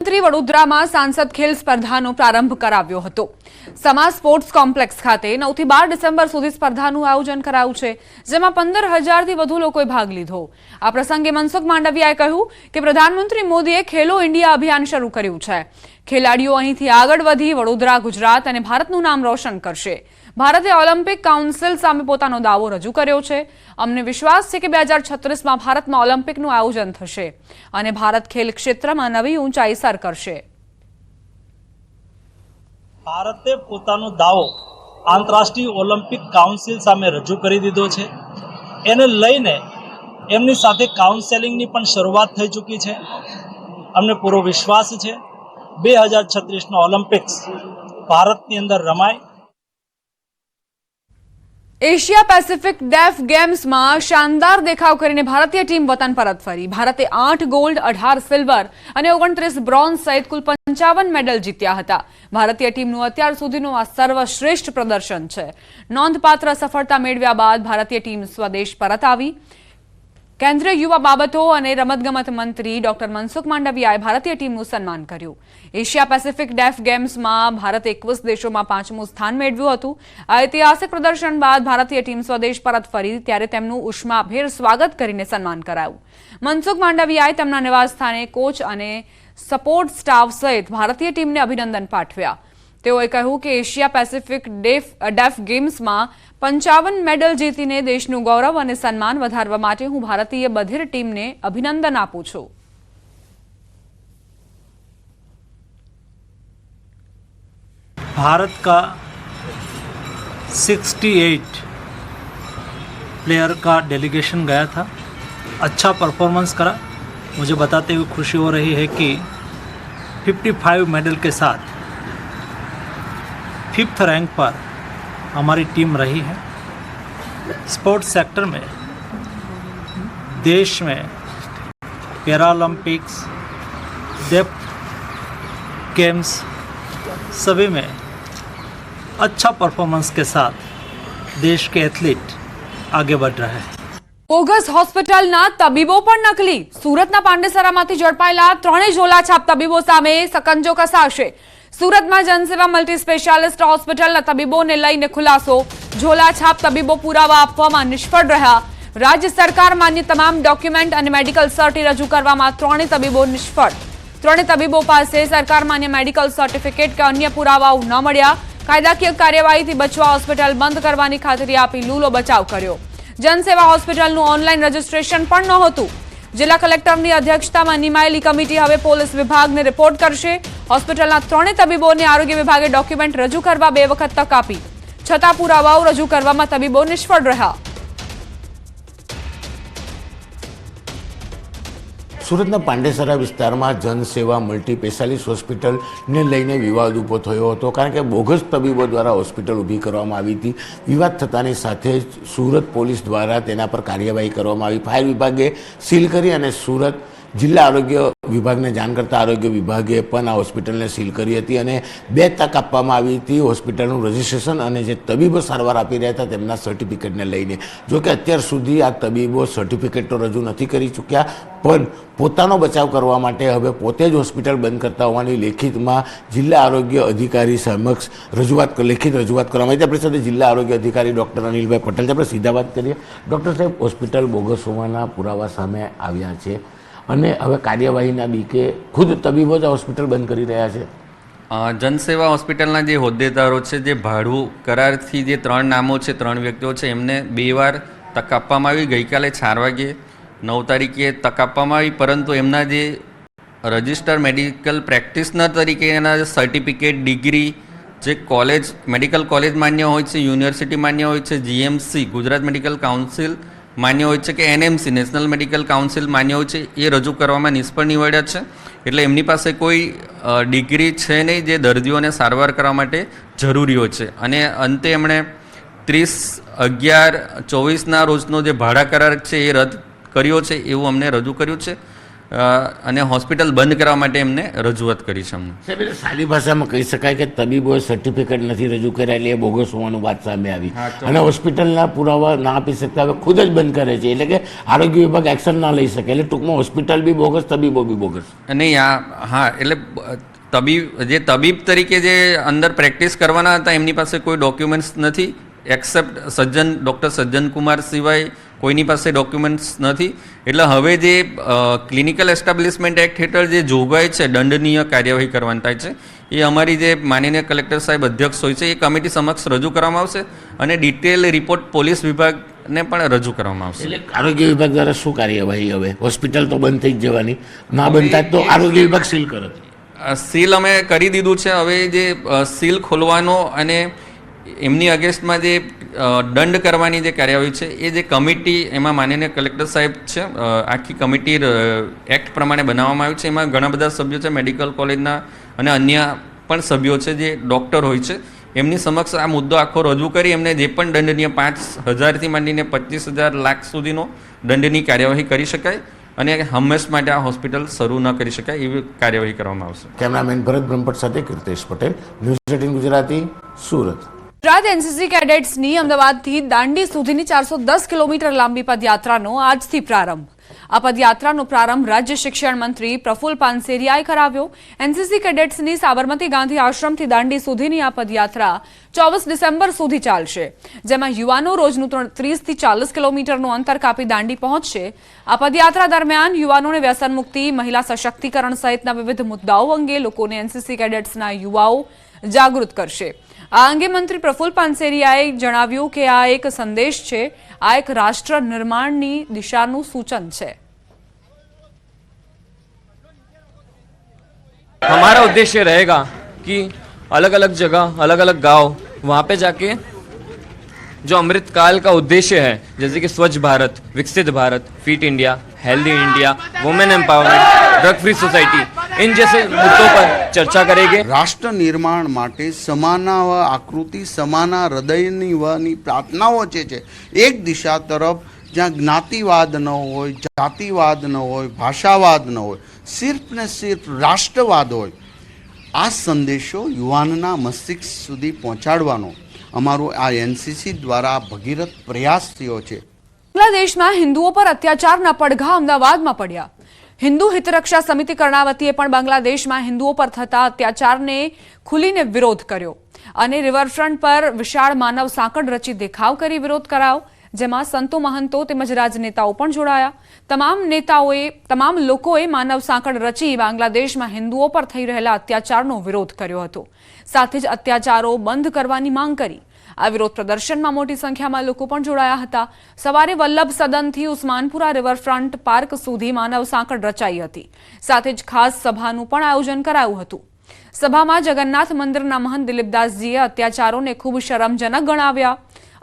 મંત્રી વડોદરામાં સાંસદ ખેલ સ્પર્ધાનો પ્રારંભ કરાવ્યો હતો। સમા સ્પોર્ટ્સ કોમ્પ્લેક્સ ખાતે 9 થી 12 ડિસેમ્બર સુધી સ્પર્ધાનું આયોજન કરાયું છે, જેમાં 15,000થી વધુ લોકોએ ભાગ લીધો। આ પ્રસંગે મનસુખ માંડવિયાએ કહ્યું કે પ્રધાનમંત્રી મોદીએ ખેલો ઇન્ડિયા અભિયાન શરૂ કર્યું છે। ખેલાડીઓ અહીંથી આગળ વધી વડોદરા, ગુજરાત અને ભારતનું નામ રોશન કરશે। ભારતે ઓલિમ્પિક કાઉન્સિલ સામે પોતાનો દાવો રજૂ કર્યો છે। અમને વિશ્વાસ છે કે 2036માં ભારતમાં ઓલિમ્પિકનું આયોજન થશે અને ભારત ખેલ ક્ષેત્રમાં નવી ઊંચાઈ સર કરશે। ભારતે પોતાનો દાવો આંતરરાષ્ટ્રીય ઓલિમ્પિક કાઉન્સિલ સામે રજૂ કરી દીધો છે। એને લઈને એમની સાથે કાઉન્સેલિંગની પણ શરૂઆત થઈ ચૂકી છે। અમને પૂરો વિશ્વાસ છે 2036નો ઓલિમ્પિક્સ ભારતની અંદર રમાય। एशिया पैसिफिक डेफ गेम्स में शानदार देखाव करीने भारतीय टीम वतन परत फरी। भारते 8 गोल्ड, 18 सिल्वर और 29 ब्रोन्ज सहित कुल 55 मेडल जीत्या हता। भारतीय टीमનું અત્યાર સુધીનું આ સર્વશ્રેષ્ઠ પ્રદર્શન છે। નોંધપાત્ર સફળતા મેળવ્યા બાદ ભારતીય ટીમ સ્વદેશ પરત આવી। કેન્દ્રીય યુવા બાબતો અને રમતગમત મંત્રી ડોક્ટર મનસુખ માંડવિયાએ ભારતીય ટીમનું સન્માન કર્યું। એશિયા પેસિફિક ડેફ ગેમ્સમાં ભારતે 21 દેશોમાં 5મું સ્થાન મેળવ્યું હતું। આ ઐતિહાસિક પ્રદર્શન બાદ ભારતીય ટીમ સ્વદેશ પરત ફરી ત્યારે તેમનું ઉષ્માભેર સ્વાગત કરીને સન્માન કરાયું। મનસુખ માંડવિયાએ તેમના નિવાસસ્થાને કોચ અને સપોર્ટ સ્ટાફ સહિત ભારતીય ટીમને અભિનંદન પાઠવ્યા। તેઓએ કહ્યું કે એશિયા પેસિફિક ડેફ ગેમ્સમાં 55 મેડલ જીતીને દેશનું ગૌરવ અને સન્માન વધારવા માટે હું ભારતીય બધિર ટીમને અભિનંદન આપું છું। भारत का 68 प्लेयर का डेलीगेशन गया था, अच्छा परफॉर्मेंस करा। मुझे बताते हुए खुशी हो रही है कि 55 मेडल के साथ 5th रैंक पर हमारी टीम रही है। स्पोर्ट्स सेक्टर में देश में पैरालंपिक्स, डेफ गेम्स सभी में अच्छा परफॉर्मेंस के साथ देश के एथलीट आगे बढ़ रहे हैं। બોગસ હોસ્પિટલના તબીબો પણ નકલી। સુરતના પાંડેસરામાંથી ઝડપાયેલા 3 ઝોલાછાપ તબીબો સામે સકંજો કસાશે। સુરતમાં જનસેવા મલ્ટી સ્પેશિયાલિસ્ટ હોસ્પિટલના તબીબોને લઈને ખુલાસો। ઝોલાછાપ તબીબો પુરાવા આપવામાં નિષ્ફળ રહ્યા। રાજ્ય સરકાર માન્ય તમામ ડોક્યુમેન્ટ અને મેડિકલ સર્ટી રજૂ કરવામાં 3 તબીબો નિષ્ફળ। 3 તબીબો પાસે સરકાર માન્ય મેડિકલ સર્ટિફિકેટ કે અન્ય પુરાવાઓ ન મળ્યા। કાયદાકીય કાર્યવાહીથી બચવા હોસ્પિટલ બંધ કરવાની ખાતરી આપી લૂલો બચાવ કર્યો। જનસેવા હોસ્પિટલનું ઓનલાઈન રજીસ્ટ્રેશન પણ નહોતું। જિલ્લા કલેક્ટરની અધ્યક્ષતામાં નિમાયેલી કમિટી હવે પોલીસ વિભાગને રિપોર્ટ કરશે। હોસ્પિટલના 3 તબીબોને આરોગ્ય વિભાગે ડોક્યુમેન્ટ રજૂ કરવા 2 વખત તક આપી, છતાં પુરાવાઓ રજૂ કરવામાં તબીબો નિષ્ફળ રહ્યા। સુરતના પાંડેસરા વિસ્તારમાં જનસેવા મલ્ટી સ્પેશિયાલિસ્ટ હોસ્પિટલને લઈને વિવાદ ઊભો થયો હતો, કારણ કે બોગસ તબીબો દ્વારા હોસ્પિટલ ઊભી કરવામાં આવી હતી। વિવાદ થતાની સાથે જ સુરત પોલીસ દ્વારા તેના પર કાર્યવાહી કરવામાં આવી। ફાયર વિભાગે સીલ કરી અને સુરત જિલ્લા આરોગ્ય વિભાગને જાણ કરતા આરોગ્ય વિભાગે પણ આ હોસ્પિટલને સીલ કરી હતી અને 2 તક આપવામાં આવી હતી હોસ્પિટલનું રજિસ્ટ્રેશન અને જે તબીબો સારવાર આપી રહ્યા હતા તેમના સર્ટિફિકેટને લઈને। જો કે અત્યાર સુધી આ તબીબો સર્ટિફિકેટ તો રજૂ નથી કરી ચૂક્યા, પણ પોતાનો બચાવ કરવા માટે હવે પોતે જ હોસ્પિટલ બંધ કરતા હોવાની લેખિતમાં જિલ્લા આરોગ્ય અધિકારી સમક્ષ લેખિત રજૂઆત કરવામાં આવી। આપણી સાથે જિલ્લા આરોગ્ય અધિકારી ડૉક્ટર અનિલભાઈ પટેલ છે। આપણે સીધા વાત કરીએ। ડૉક્ટર સાહેબ, હોસ્પિટલ બોગસ હોવાના પુરાવા સામે આવ્યા છે અને હવે કાર્યવાહીના બીકે ખુદ તબીબો જ હોસ્પિટલ બંધ કરી રહ્યા છે। જનસેવા હોસ્પિટલના જે હોદ્દેદારો છે, જે ભાડું કરારથી જે 3 નામો છે, 3 વ્યક્તિઓ છે, એમને 2 વાર તક આપવામાં આવી। ગઈકાલે 4 વાગે 9 તારીખે તક આપવામાં આવી, પરંતુ એમના જે રજિસ્ટર મેડિકલ પ્રેક્ટિશનર તરીકે એના સર્ટિફિકેટ, ડિગ્રી જે કોલેજ મેડિકલ કોલેજ માન્ય હોય છે, યુનિવર્સિટી માન્ય હોય છે, જીએમસી ગુજરાત મેડિકલ કાઉન્સિલ માન્ય હોય છે કે એનએમસી નેશનલ મેડિકલ કાઉન્સિલ માન્ય હોય છે, એ રજૂ કરવામાં નિષ્ફળ નીવડ્યા છે। એટલે એમની પાસે કોઈ ડિગ્રી છે નહીં જે દર્દીઓને સારવાર કરવા માટે જરૂરી હોય છે। અને અંતે એમણે 30/11/24ના રોજનો જે ભાડા કરાર છે એ રદ કર્યો છે એવું અમને રજૂ કર્યું છે। અને હોસ્પિટલ બંધ કરવા માટે એમને રજૂઆત કરી છે અમને. સાહેબ, એટલે સાદી ભાષામાં કહી શકાય કે તબીબોએ સર્ટિફિકેટ નથી રજૂ કર્યા એટલે એ બોગસ હોવાનું વાત સામે આવી અને હોસ્પિટલના પુરાવા ના આપી શકતા હવે ખુદ જ બંધ કરે છે, એટલે કે આરોગ્ય વિભાગ એક્શન ના લઈ શકે, એટલે ટૂંકમાં હોસ્પિટલ બી બોગસ, તબીબો બી બોગસ. નહીં, હા, એટલે તબીબ તરીકે જે અંદર પ્રેક્ટિસ કરવાના હતા એમની પાસે કોઈ ડોક્યુમેન્ટ્સ નથી, એક્સેપ્ટ ડૉક્ટર સજ્જન કુમાર સિવાય કોઈની પાસે ડોક્યુમેન્ટ્સ નથી. એટલે હવે જે ક્લિનિકલ એસ્ટાબ્લિશમેન્ટ એક્ટ હેઠળ જે જોગવાઈ છે દંડનીય કાર્યવાહી કરવાની થાય છે એ અમારી જે માનનીય કલેક્ટર સાહેબ અધ્યક્ષ હોય છે એ કમિટી સમક્ષ રજૂ કરવામાં આવશે અને ડિટેલ રિપોર્ટ પોલીસ વિભાગને પણ રજૂ કરવામાં આવશે. એટલે આરોગ્ય વિભાગ દ્વારા શું કાર્યવાહી? હવે હોસ્પિટલ તો બંધ થઈ જ જવાની, ના બનતા તો આરોગ્ય વિભાગ સીલ કરે. સીલ અમે કરી દીધું છે. હવે જે સીલ ખોલવાનો અને એમની અગેન્સ્ટમાં જે દંડ કરવાની જે કાર્યવાહી છે એ જે કમિટી એમાં માનનીય કલેક્ટર સાહેબ છે, આખી કમિટી એક્ટ પ્રમાણે બનાવવામાં આવ્યું છે. એમાં ઘણા બધા સભ્યો છે મેડિકલ કોલેજના અને અન્ય પણ સભ્યો છે જે ડૉક્ટર હોય છે. એમની સમક્ષ આ મુદ્દો આખો રજૂ કરી એમને જે પણ દંડનીય 5,000થી માંડીને 25,000 લાખ સુધીનો દંડની કાર્યવાહી કરી શકાય અને હંમેશ માટે આ હોસ્પિટલ શરૂ ન કરી શકાય એવી કાર્યવાહી કરવામાં આવશે. કેમેરામેન ભરત બ્રહ્મભટ્ટ સાથે કીર્તેશ પટેલ, ન્યૂઝ 18 ગુજરાતી, સુરત. ગુજરાત એનસીસી કેડેટ્સની અમદાવાદથી દાંડી સુધીની 410 કિલોમીટર લાંબી પદયાત્રાનો આજથી પ્રારંભ. આ પદયાત્રાનો પ્રારંભ રાજ્ય શિક્ષણ મંત્રી પ્રફુલ પાનસેરિયાએ કરાવ્યો. એનસીસી કેડેટ્સની સાબરમતી ગાંધી આશ્રમથી દાંડી સુધીની આ પદયાત્રા 24 ડિસેમ્બર સુધી ચાલશે, જેમાં યુવાનો રોજનું 30થી 40 કિલોમીટરનું અંતર કાપી દાંડી પહોંચશે. આ પદયાત્રા દરમિયાન યુવાનોને વ્યસન મુક્તિ, મહિલા સશક્તિકરણ સહિતના વિવિધ મુદ્દાઓ અંગે લોકોને એનસીસી કેડેટ્સના યુવાઓ જાગૃત કરશે. આ અંગે મંત્રી પ્રફુલ પાનસેરિયાએ જણાવ્યું કે આ એક સંદેશ છે, આ એક રાષ્ટ્ર નિર્માણની દિશાનું સૂચન છે. हमारा उद्देश्य रहेगा कि अलग अलग जगह, अलग अलग गांव, वहाँ पे जाके जो अमृत काल का उद्देश्य है, जैसे कि Swachh Bharat, Viksit Bharat, fit India, healthy India, women empowerment, drug free society, इन जैसे मुद्दों पर चर्चा करेंगे. રાષ્ટ્ર નિર્માણ માટે સમાના આકૃતિ, સમાના હૃદયની પ્રાર્થનાઓ છે એક દિશા તરફ, જ્યાં જ્ઞાતિવાદ ન હોય, જાતિવાદ ન હોય, ભાષાવાદ ન હોય, સિર્ફ ને સિર્ફ રાષ્ટ્રવાદ હોય. આ સંદેશો યુવાનના મસ્તિષ્ક સુધી પહોંચાડવાનો અમારો આ એનસીસી દ્વારા ભગીરથ પ્રયાસ થયો છે. બાંગ્લાદેશમાં હિન્દુઓ પર અત્યાચારના પડઘા અમદાવાદમાં પડ્યા. હિન્દુ હિતરક્ષા સમિતિ કર્ણાવતીએ પણ બાંગ્લાદેશમાં હિન્દુઓ પર થતા અત્યાચારને ખુલીને વિરોધ કર્યો અને રિવરફ્રન્ટ પર વિશાળ માનવ સાંકળ રચી દેખાવ કરી વિરોધ કરાયો, જેમાં સંતો, મહંતો તેમજ રાજનેતાઓ પણ જોડાયા. તમામ લોકોએ માનવ સાંકળ રચી બાંગ્લાદેશમાં હિન્દુઓ પર થઈ રહેલા અત્યાચારનો વિરોધ કર્યો હતો. સાથે જ અત્યાચારો બંધ કરવાની માંગ કરી. આ વિરોધ પ્રદર્શનમાં મોટી સંખ્યામાં લોકો પણ જોડાયા હતા. સવારે વલ્લભ સદનથી ઉસ્માનપુરા રિવરફ્રન્ટ પાર્ક સુધી માનવ સાંકળ રચાઈ હતી. સાથે જ ખાસ સભાનું પણ આયોજન કરાયું હતું. સભામાં જગન્નાથ મંદિરના મહંત દિલીપદાસજીએ અત્યાચારોને ખૂબ શરમજનક ગણાવ્યા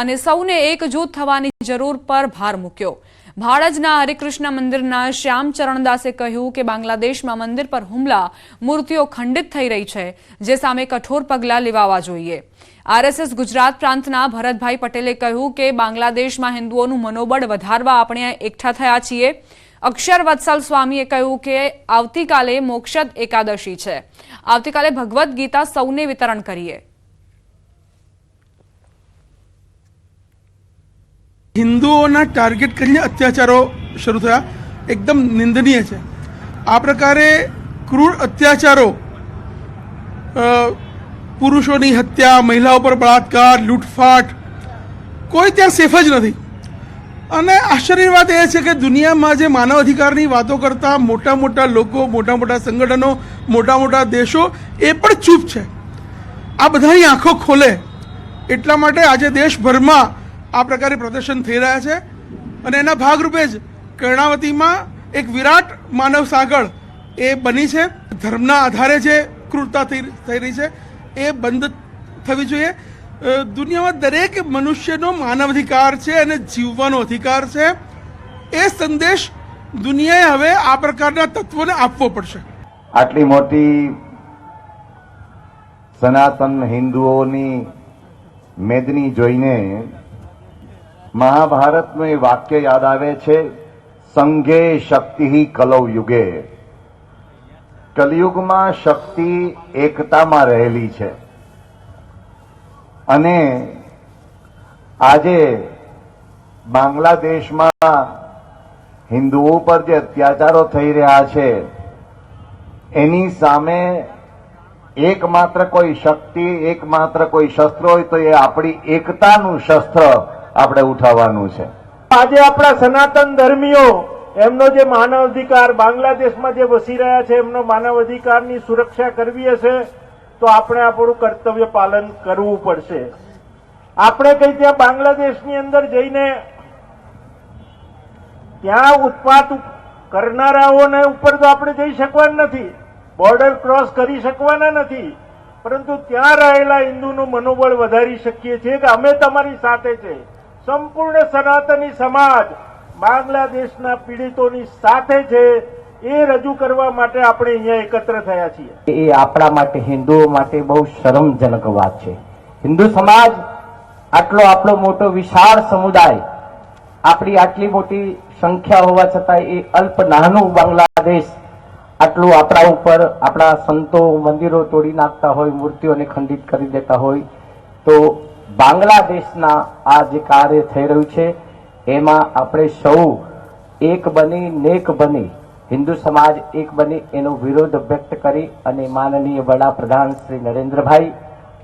અને સૌને એકજૂથ થવાની જરૂર પર ભાર મૂક્યો. ભાડજના હરિકૃષ્ણ મંદિરના શ્યામ ચરણદાસે કહ્યું કે બાંગ્લાદેશમાં મંદિર પર હુમલા, મૂર્તિઓ ખંડિત થઈ રહી છે, જે સામે કઠોર પગલાં લેવાવા જોઈએ. આરએસએસ ગુજરાત પ્રાંતના ભરતભાઈ પટેલે કહ્યું કે બાંગ્લાદેશમાં હિન્દુઓનું મનોબળ વધારવા આપણે એકઠા થયા છીએ. અક્ષર વત્સલ સ્વામીએ કહ્યું કે આવતીકાલે મોક્ષદ એકાદશી છે, આવતીકાલે ભગવદ્ ગીતા સૌને વિતરણ કરીએ. હિન્દુઓના ટાર્ગેટ કરીને અત્યાચારો શરૂ થયા, એકદમ નિંદનીય છે. આ પ્રકારે ક્રૂર અત્યાચારો, પુરુષોની હત્યા, મહિલાઓ પર બળાત્કાર, લૂંટફાટ, કોઈ ત્યાં સેફ જ નથી. અને આશ્ચર્યની વાત એ છે કે દુનિયામાં જે માનવ અધિકારની વાતો કરતા મોટા મોટા લોકો, મોટા મોટા સંગઠનો, મોટા મોટા દેશો એ પણ ચૂપ છે. આ બધાની આંખો ખોલે એટલા માટે આજે દેશભરમાં આ પ્રકારે પ્રદર્શન થઈ રહ્યા છે અને એના ભાગરૂપે જ કર્ણાવતીમાં એક વિરાટ માનવ સાંકળ એ બની છે. ધર્મના આધારે જે ક્રૂરતા થઈ રહી છે એ બંધ થવી જોઈએ. દુનિયામાં દરેક મનુષ્યનો માનવ અધિકાર છે અને જીવવાનો અધિકાર છે. એ સંદેશ દુનિયાએ હવે આ પ્રકારના તત્વોને આપવો પડશે. આટલી મોટી સનાતન હિન્દુઓની મેદની જોઈને મહાભારતનું એ વાક્ય યાદ આવે છે, સંઘે શક્તિ કલૌ યુગે. કલયુગમાં શક્તિ એકતામાં રહેલી છે અને આજે બાંગ્લાદેશમાં હિન્દુઓ પર જે અત્યાચારો થઈ રહ્યા છે એની સામે એકમાત્ર કોઈ શક્તિ, એકમાત્ર કોઈ શસ્ત્ર હોય તો એ આપણી એકતાનું શસ્ત્ર આપણે ઉઠાવવાનું છે. આજે આપણા સનાતન ધર્મીઓ એમનો જે માનવ અધિકાર બાંગ્લાદેશમાં જે વસી રહ્યા છે એમનો માનવ અધિકારની સુરક્ષા કરવી હશે તો આપણે આપણું કર્તવ્ય પાલન કરવું પડશે. આપણે કઈ ત્યાં બાંગ્લાદેશની અંદર જઈને ત્યાં ઉત્પાત કરનારાઓને ઉપર તો આપણે જઈ શકવાના નથી, બોર્ડર ક્રોસ કરી શકવાના નથી, પરંતુ ત્યાં રહેલા હિન્દુનું મનોબળ વધારી શકીએ છીએ કે અમે તમારી સાથે છે. સંપૂર્ણ સનાતની સમાજ બાંગ્લાદેશના પીડિતોની સાથે છે એ રજૂ કરવા માટે આપણે અહીંયા એકત્ર થયા છીએ. એ આપણા માટે હિન્દુઓ માટે બહુ શરમજનક વાત છે. હિન્દુ સમાજ આટલો આપણો મોટો વિશાળ સમુદાય, આપણી આટલી મોટી સંખ્યા હોવા છતાં એ અલ્પ નાનું બાંગ્લાદેશ આટલું આપણા ઉપર, આપણા સંતો મંદિરો તોડી નાખતા હોય, મૂર્તિઓને ખંડિત કરી દેતા હોય, તો બાંગ્લાદેશના આ જે કાર્ય થઈ રહ્યું છે એમાં આપણે સૌ એક બની, નેક બની, હિન્દુ સમાજ એક બની એનો વિરોધ વ્યક્ત કરી અને માનનીય વડાપ્રધાન શ્રી નરેન્દ્રભાઈ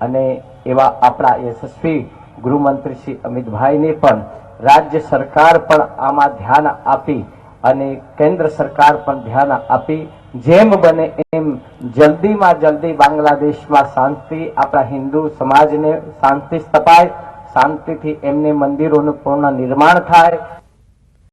અને એવા આપણા યશસ્વી ગૃહમંત્રી શ્રી અમિતભાઈને પણ રાજ્ય સરકાર પણ આમાં ધ્યાન આપી અને કેન્દ્ર સરકાર પણ ધ્યાન આપી જેમ બને એમ જલ્દીમાં જલ્દી બાંગ્લાદેશમાં શાંતિ, આપણા હિન્દુ સમાજને શાંતિ સ્થપાય, શાંતિથી એમને મંદિરોનું પૂર્ણ નિર્માણ થાય.